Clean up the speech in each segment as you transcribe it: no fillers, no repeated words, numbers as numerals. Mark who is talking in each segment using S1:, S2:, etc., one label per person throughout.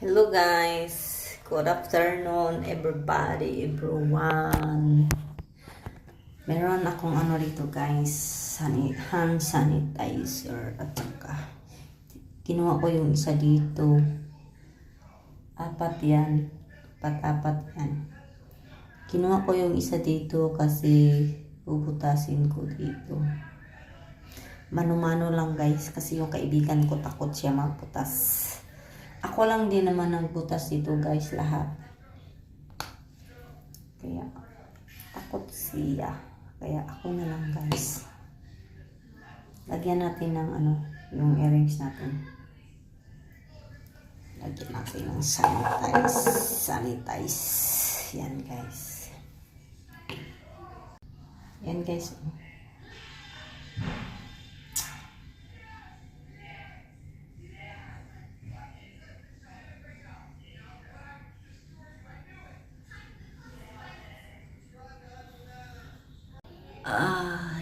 S1: Hello guys, good afternoon everybody, everyone. Meron akong ano dito guys, hand sanitizer at saka kinuha ko yung isa dito. Apat yan, apat yan. Kinuha ko yung isa dito kasi bubutasin ko dito. Mano-mano lang guys kasi yung kaibigan ko takot siya magbutas. Ako lang din naman nagbutas dito guys lahat. Kaya takot siya. Kaya ako na lang guys. Lagyan natin ng yung earrings natin. Lagyan natin ng sanitize. Yan guys. Yan guys.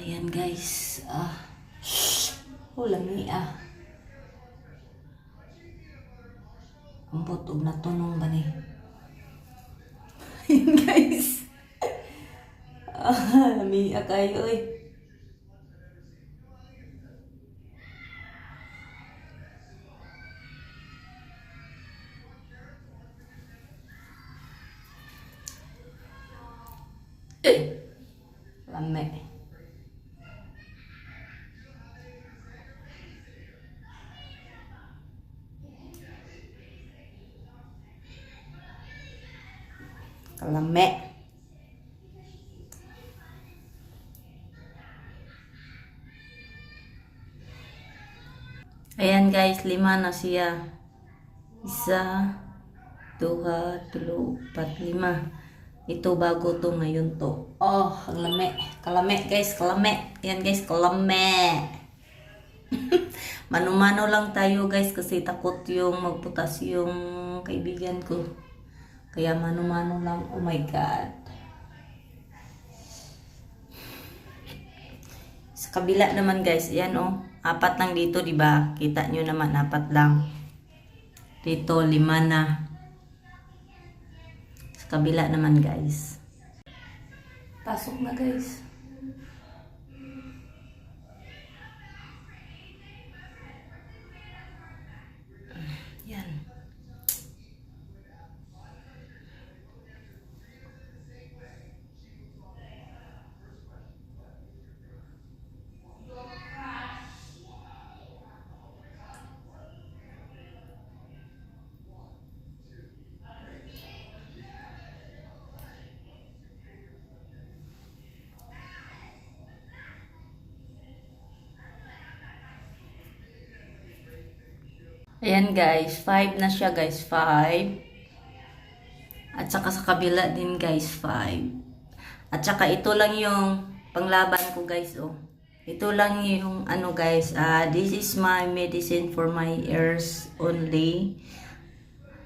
S1: Yan guys. Lami Ang butog na tunong ba ni? Yan guys. Lami kayo eh. Lami. Kalame. Ayan guys, 5 na siya. 1, 2, 3, 4, 5. Ito bago to ngayon to. Ang lame. Kalame guys, kalame. Ayan guys, kalame. Mano-mano lang tayo guys kasi takot yung magputas yung kaibigan ko. Kaya mano-mano lang. Oh my God. Sa kabila naman guys, ayan 4 lang dito, di ba? Kita nyo naman 4 lang. Dito 5 na. Sa kabila naman guys. Pasok na guys. Yan. Ayan guys, 5 na siya guys, 5. At saka sa kabila din guys, 5. At saka ito lang yung panglaban ko guys, Ito lang yung guys, this is my medicine for my ears only.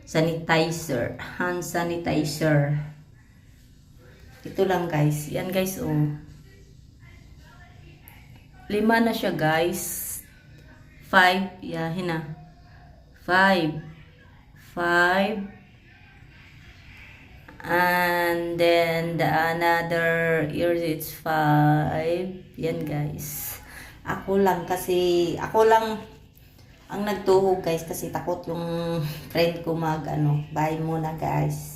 S1: Sanitizer, hand sanitizer. Ito lang guys, yan guys, 5 na siya guys. 5, hina. 5, and then the another ears it's 5. Yan guys, ako lang ang nagtuhog guys kasi takot yung friend ko bye muna guys.